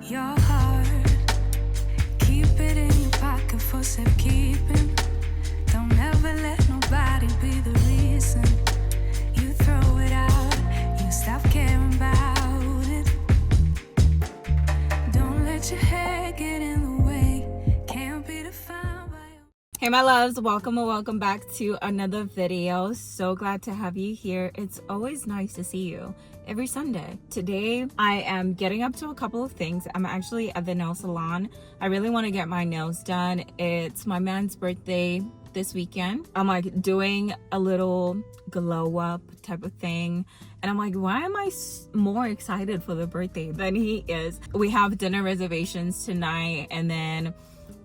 your heart. Keep it in your pocket for safekeeping. Don't ever let nobody be the reason you throw it out. You stop caring about it. Don't let your hair get in the way. Can't be defined by your... Hey my loves, welcome and welcome back to another video. So glad to have you here. It's always nice to see you every Sunday. Today I am getting up to a couple of things. I'm actually at the nail salon. I really want to get my nails done. It's my man's birthday this weekend. I'm like doing a little glow up type of thing, and I'm like, why am I more excited for the birthday than he is? We have dinner reservations tonight, and then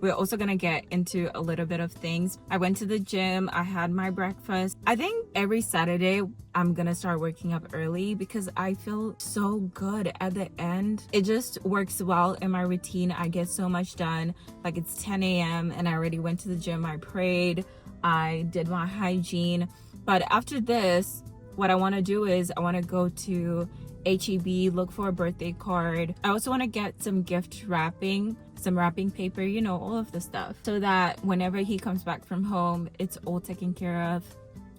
we're also gonna get into a little bit of things. I went to the gym, I had my breakfast. I think every Saturday I'm gonna start waking up early because I feel so good at the end. It just works well in my routine. I get so much done. Like, it's 10 a.m. and I already went to the gym. I prayed, I did my hygiene. But after this, what I wanna do is I wanna go to HEB, look for a birthday card. I also wanna get some gift wrapping, some wrapping paper, you know, all of the stuff, so that whenever he comes back from home, it's all taken care of.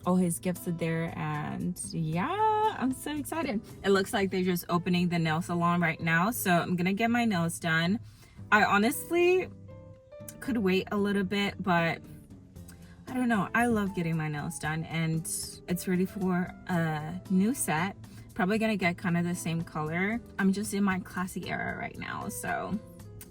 All his gifts are there, and yeah, I'm so excited. It looks like they're just opening the nail salon right now, so I'm gonna get my nails done. I honestly could wait a little bit, but I don't know. I love getting my nails done, and it's ready for a new set. Probably gonna get kind of the same color. I'm just in my classy era right now, so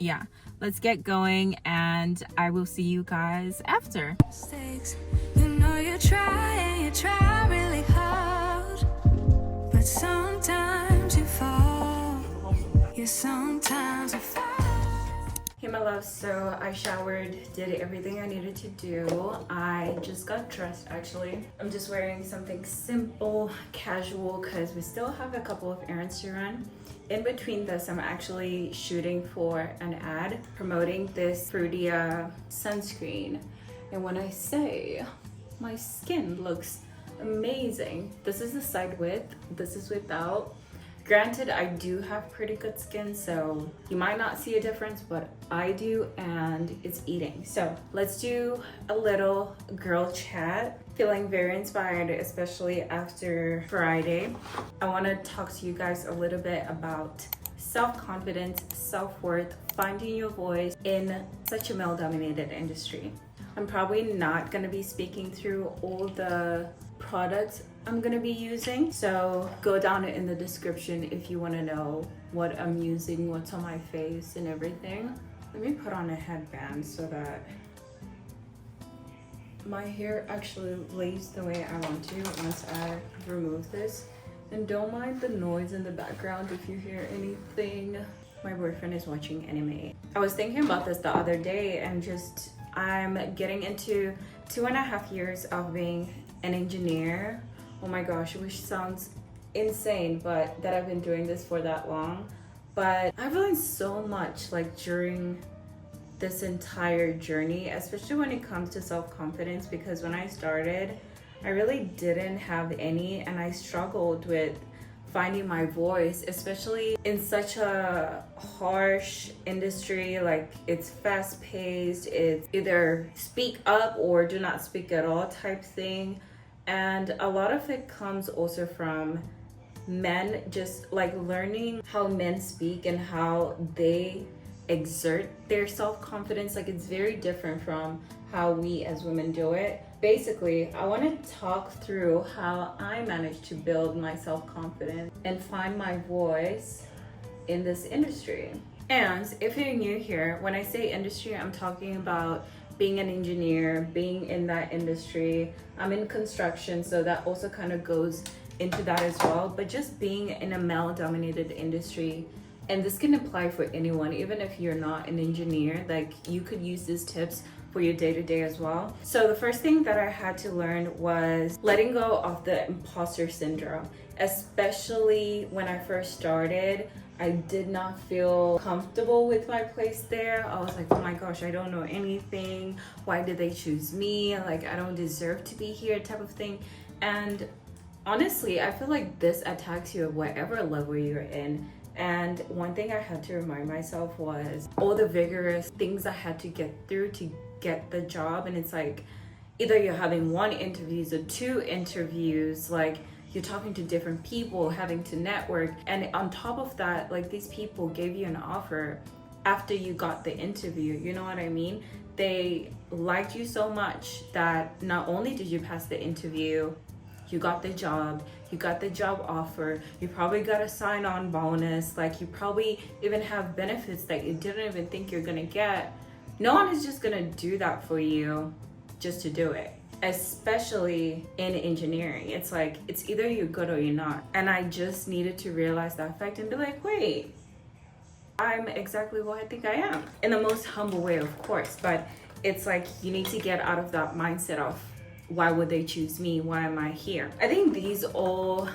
yeah, let's get going, and I will see you guys after. Mistakes. You know you try really hard, but sometimes you fall. Yeah, sometimes you fall. Hey my love, so I showered, did everything I needed to do. I just got dressed actually. I'm just wearing something simple, casual, because we still have a couple of errands to run. In between this, I'm actually shooting for an ad promoting this Fruitia sunscreen. And when I say my skin looks amazing, this is the side with, this is without. Granted, I do have pretty good skin, so you might not see a difference, but I do, and it's eating. So let's do a little girl chat. Feeling very inspired, especially after Friday. I want to talk to you guys a little bit about self-confidence, self-worth, finding your voice in such a male-dominated industry. I'm probably not going to be speaking through all the products I'm gonna be using, so go down in the description if you want to know what I'm using, what's on my face and everything. Let me put on a headband so that my hair actually lays the way I want to once I remove this. And don't mind the noise in the background if you hear anything. My boyfriend is watching anime. I was thinking about this the other day, and just I'm getting into 2.5 years of being an engineer. Oh my gosh, which sounds insane, but that I've been doing this for that long. But I've learned so much like during this entire journey, especially when it comes to self-confidence, because when I started, I really didn't have any, and I struggled with finding my voice, especially in such a harsh industry. Like, it's fast-paced, it's either speak up or do not speak at all type thing. And a lot of it comes also from men, just like learning how men speak and how they exert their self-confidence. Like, it's very different from how we as women do it. Basically, I want to talk through how I managed to build my self-confidence and find my voice in this industry. And if you're new here, when I say industry, I'm talking about being an engineer, being in that industry. I'm in construction, so that also kind of goes into that as well. But just being in a male-dominated industry, and this can apply for anyone, even if you're not an engineer, like, you could use these tips for your day-to-day as well. So the first thing that I had to learn was letting go of the imposter syndrome, especially when I first started. I did not feel comfortable with my place there. I was like, oh my gosh, I don't know anything. Why did they choose me? Like, I don't deserve to be here type of thing. And honestly, I feel like this attacks you at whatever level you're in. And one thing I had to remind myself was all the vigorous things I had to get through to get the job. And it's like, either you're having one interviews or two interviews, like you're talking to different people, having to network. And on top of that, like these people gave you an offer after you got the interview, you know what I mean? They liked you so much that not only did you pass the interview, you got the job offer, you probably got a sign-on bonus, like you probably even have benefits that you didn't even think you're gonna get. No one is just gonna do that for you just to do it, especially in engineering. It's like, it's either you're good or you're not. And I just needed to realize that fact and be like, wait, I'm exactly what I think I am, in the most humble way, of course. But it's like, you need to get out of that mindset of, why would they choose me? Why am I here? I think these all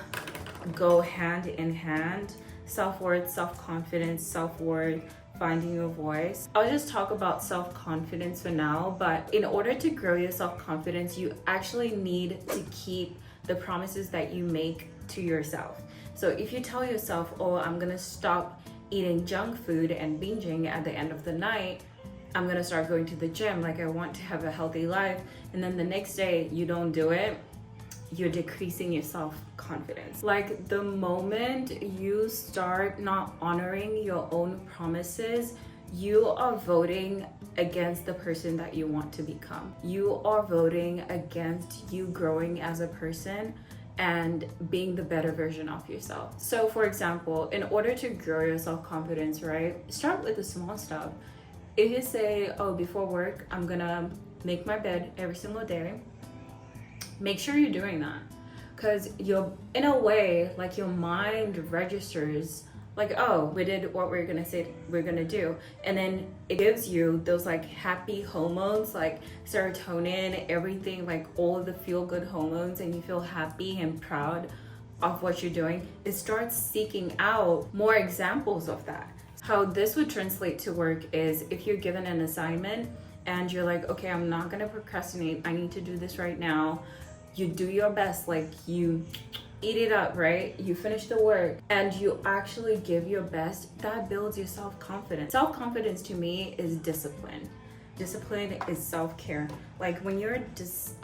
go hand in hand. Self-worth, self-confidence, self-worth, finding your voice. I'll just talk about self-confidence for now, but in order to grow your self-confidence, you actually need to keep the promises that you make to yourself. So if you tell yourself, oh, I'm gonna stop eating junk food and binging at the end of the night, I'm gonna start going to the gym, like I want to have a healthy life, and then the next day you don't do it, you're decreasing your self-confidence. Like the moment you start not honoring your own promises, you are voting against the person that you want to become. You are voting against you growing as a person and being the better version of yourself. So for example, in order to grow your self-confidence, right, start with the small stuff. If you say, oh, before work, I'm gonna make my bed every single day, make sure you're doing that. Because you're, in a way, like your mind registers, like, oh, we did what we're gonna say we're gonna do. And then it gives you those like happy hormones, like serotonin, everything, like all of the feel-good hormones, and you feel happy and proud of what you're doing. It starts seeking out more examples of that. How this would translate to work is if you're given an assignment and you're like, okay, I'm not gonna procrastinate, I need to do this right now. You do your best, like you eat it up, right? You finish the work and you actually give your best. That builds your self-confidence. Self-confidence to me is discipline. Discipline is self-care. Like when you're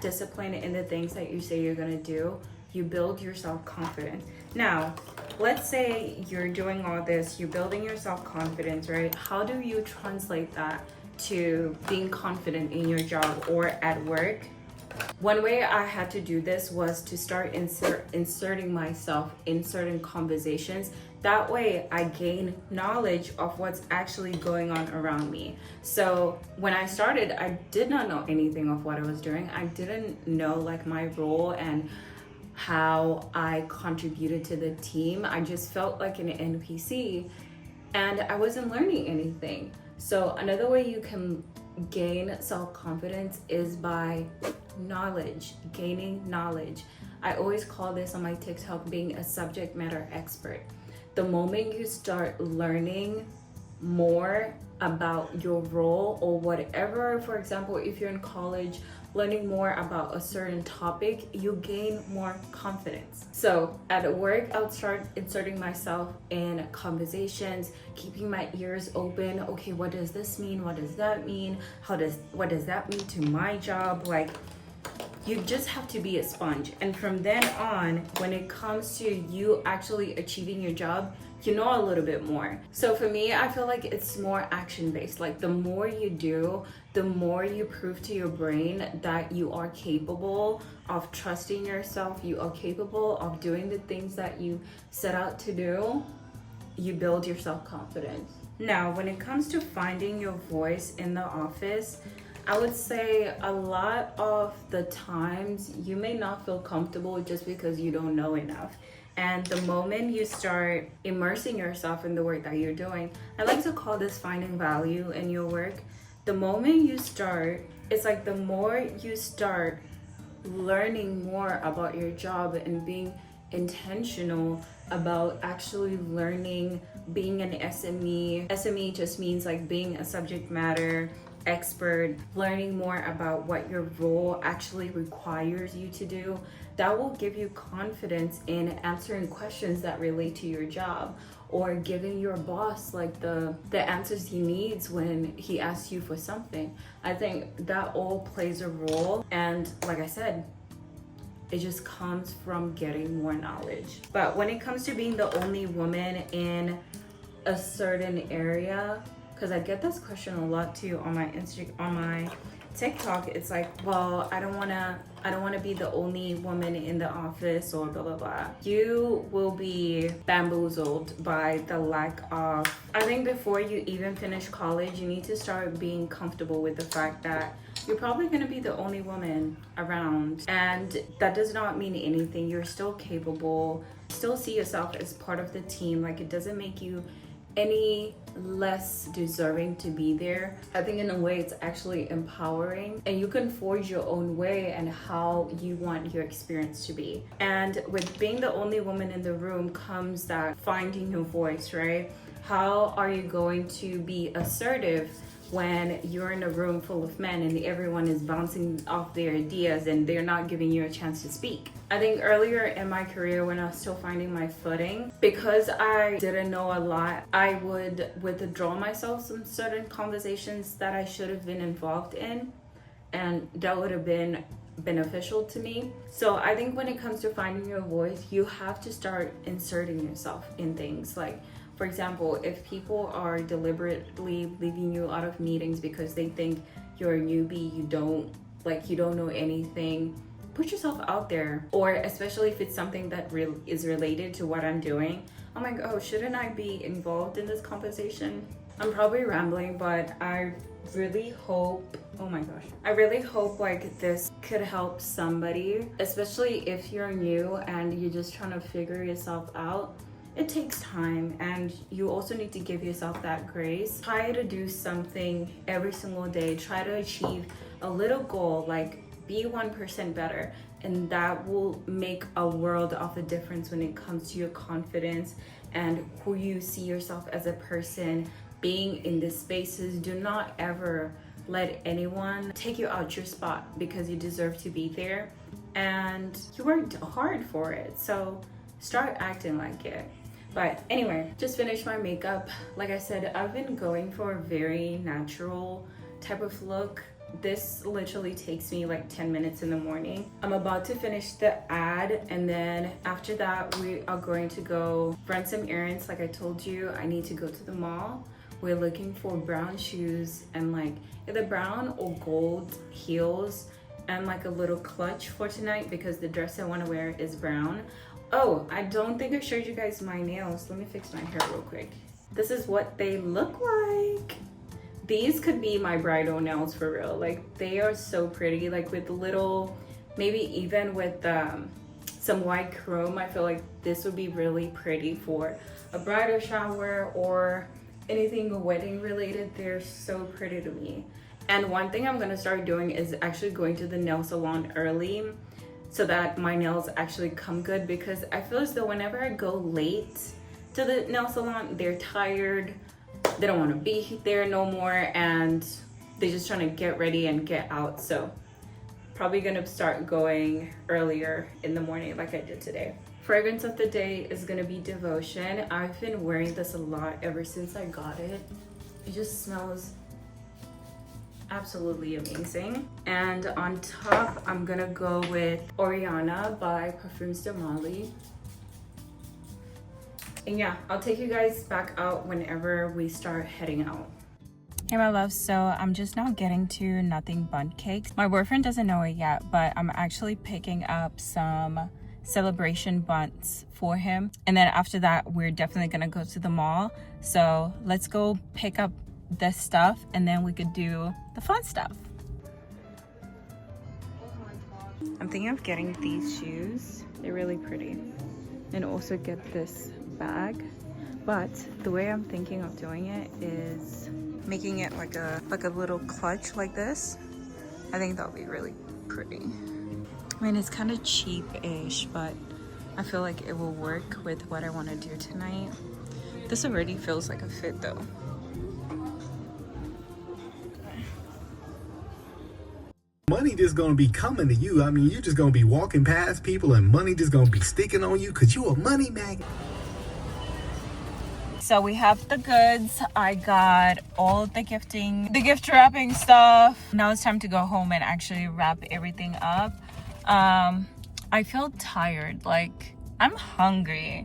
disciplined in the things that you say you're gonna do, you build your self-confidence. Now, let's say you're doing all this, you're building your self-confidence, right? How do you translate that to being confident in your job or at work? One way I had to do this was to start inserting myself in certain conversations. That way I gain knowledge of what's actually going on around me. So when I started, I did not know anything of what I was doing. I didn't know like my role and how I contributed to the team. I just felt like an NPC and I wasn't learning anything. So another way you can gain self-confidence is by knowledge, gaining knowledge. I always call this on my TikTok being a subject matter expert. The moment you start learning more about your role or whatever, for example, if you're in college, learning more about a certain topic, you gain more confidence. So at work, I'll start inserting myself in conversations, keeping my ears open. Okay, what does this mean? What does that mean? What does that mean to my job? Like, you just have to be a sponge. And from then on, when it comes to you actually achieving your job, you know a little bit more. So for me, I feel like it's more action-based. Like the more you do, the more you prove to your brain that you are capable of trusting yourself, you are capable of doing the things that you set out to do, you build your self-confidence. Now, when it comes to finding your voice in the office, I would say a lot of the times you may not feel comfortable just because you don't know enough. And the moment you start immersing yourself in the work that you're doing, I like to call this finding value in your work. The moment you start, it's like the more you start learning more about your job and being intentional about actually learning, being an SME. SME just means like being a subject matter expert, learning more about what your role actually requires you to do. that will give you confidence in answering questions that relate to your job, or giving your boss like the answers he needs when he asks you for something. I think that all plays a role, and like I said, it just comes from getting more knowledge. But when it comes to being the only woman in a certain area, because I get this question a lot too on my TikTok, it's like, well, I don't want to be the only woman in the office, or blah blah blah. You will be bamboozled by the lack of, I think before you even finish college, you need to start being comfortable with the fact that you're probably going to be the only woman around, and that does not mean anything. You're still capable, still see yourself as part of the team. Like, it doesn't make you any less deserving to be there. I think in a way it's actually empowering, and you can forge your own way and how you want your experience to be. And with being the only woman in the room comes that finding your voice, right? How are you going to be assertive when you're in a room full of men and everyone is bouncing off their ideas and they're not giving you a chance to speak? I think earlier in my career, when I was still finding my footing, because I didn't know a lot, I would withdraw myself from certain conversations that I should have been involved in, and that would have been beneficial to me. So I think when it comes to finding your voice, you have to start inserting yourself in things. Like, for example, if people are deliberately leaving you out of meetings because they think you're a newbie, you don't know anything, put yourself out there. Or especially if it's something that is related to what I'm doing, I'm like, oh, shouldn't I be involved in this conversation? I'm probably rambling, but I really hope, oh my gosh, I really hope like this could help somebody, especially if you're new and you're just trying to figure yourself out. It takes time, and you also need to give yourself that grace. Try to do something every single day. Try to achieve a little goal, like be 1% better, and that will make a world of a difference when it comes to your confidence and who you see yourself as a person being in these spaces. Do not ever let anyone take you out your spot, because you deserve to be there and you worked hard for it. So start acting like it. But anyway, just finished my makeup. Like I said, I've been going for a very natural type of look. This literally takes me like 10 minutes in the morning. I'm about to finish the ad, and then after that we are going to go run some errands. Like I told you, I need to go to the mall. We're looking for brown shoes and like either brown or gold heels, and like a little clutch for tonight because the dress I want to wear is brown. Oh, I don't think I showed you guys my nails. Let me fix my hair real quick. This is what they look like. These could be my bridal nails for real. Like, they are so pretty, like with little, maybe even with some white chrome. I feel like this would be really pretty for a bridal shower or anything wedding related. They're so pretty to me. And one thing I'm gonna start doing is actually going to the nail salon early, so that my nails actually come good, because I feel as though whenever I go late to the nail salon, they're tired, they don't want to be there no more, and they're just trying to get ready and get out. So probably gonna start going earlier in the morning like I did today. Fragrance of the day is gonna be Devotion. I've been wearing this a lot ever since I got it. It just smells absolutely amazing. And on top, I'm gonna go with Oriana by Parfums de Mali. And yeah, I'll take you guys back out whenever we start heading out. Hey my love, so I'm just now getting to Nothing Bundt Cakes. My boyfriend doesn't know it yet, but I'm actually picking up some celebration buns for him. And then after that, we're definitely gonna go to the mall. So let's go pick up this stuff, and then we could do the fun stuff. I'm thinking of getting these shoes. They're really pretty. And also get this bag. But the way I'm thinking of doing it is making it like a little clutch like this. I think that'll be really pretty. I mean, it's kind of cheap-ish, but I feel like it will work with what I want to do tonight. This already feels like a fit though. money just gonna be coming to you. I mean, you're just gonna be walking past people and money just gonna be sticking on you because you a money magnet. So we have the goods. I got all the gifting, the gift wrapping stuff. Now it's time to go home and actually wrap everything up. I feel tired. Like, I'm hungry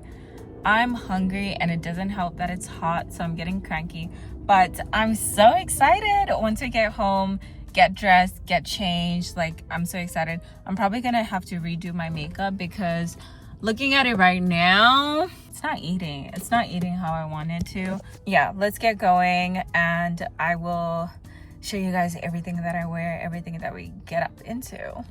and it doesn't help that it's hot, so I'm getting cranky. But I'm so excited once we get home, get dressed, get changed. Like, I'm so excited. I'm probably gonna have to redo my makeup because looking at it right now, it's not eating how I want it to. Yeah, let's get going and I will show you guys everything that I wear, everything that we get up into.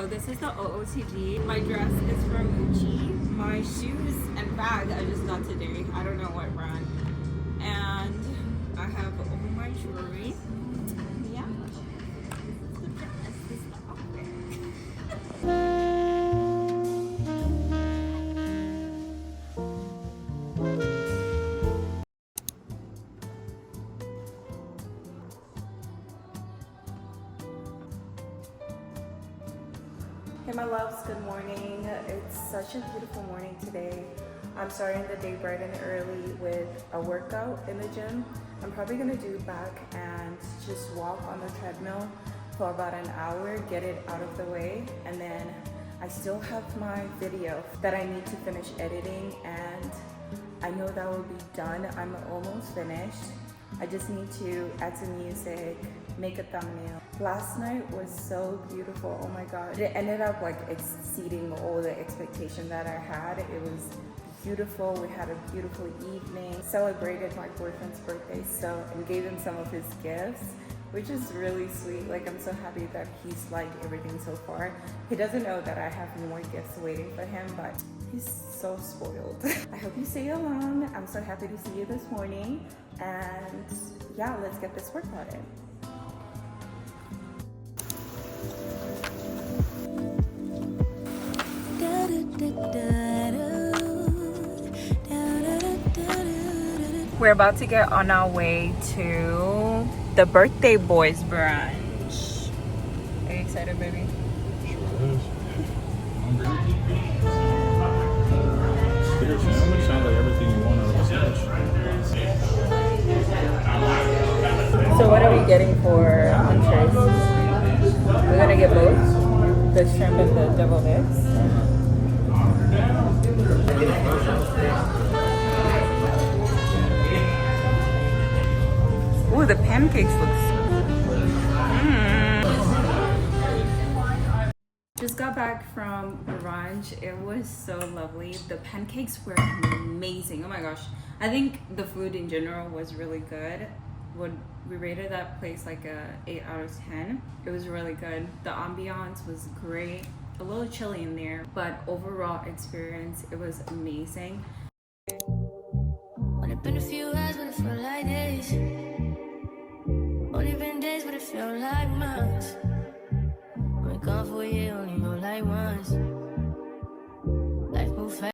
This is the OOTD. My dress is from Gucci. My shoes and bag I just got today. I don't know what brand. And I have all my jewelry. Yeah. The dress is the outfit. Hey my loves, good morning. It's such a beautiful morning today. I'm starting the day bright and early with a workout in the gym. I'm probably gonna do back and just walk on the treadmill for about an hour, get it out of the way, and then I still have my video that I need to finish editing and I know that will be done. I'm almost finished. I just need to add some music, make a thumbnail. Last night was so beautiful, oh my god. It ended up like exceeding all the expectation that I had. It was beautiful, we had a beautiful evening. Celebrated my boyfriend's birthday and gave him some of his gifts, which is really sweet. Like, I'm so happy that he's liked everything so far. He doesn't know that I have more gifts waiting for him, but he's so spoiled. I hope you stay along. I'm so happy to see you this morning. And yeah, let's get this workout in. We're about to get on our way to the birthday boys brunch. Are you excited, baby? Sure is. Hungry. Your family sounds like everything you want out of a sandwich. So what are we getting for entrees? We're gonna get both the shrimp and the deviled eggs. Ooh, the pancakes look. Just got back from brunch. It was so lovely. The pancakes were amazing. Oh my gosh. I think the food in general was really good. We rated that place like a 8 out of 10. It was really good. The ambiance was great. A little chilly in there, but overall experience, it was amazing. Only been a few hours, but it felt like days. Only been days, but it felt like months.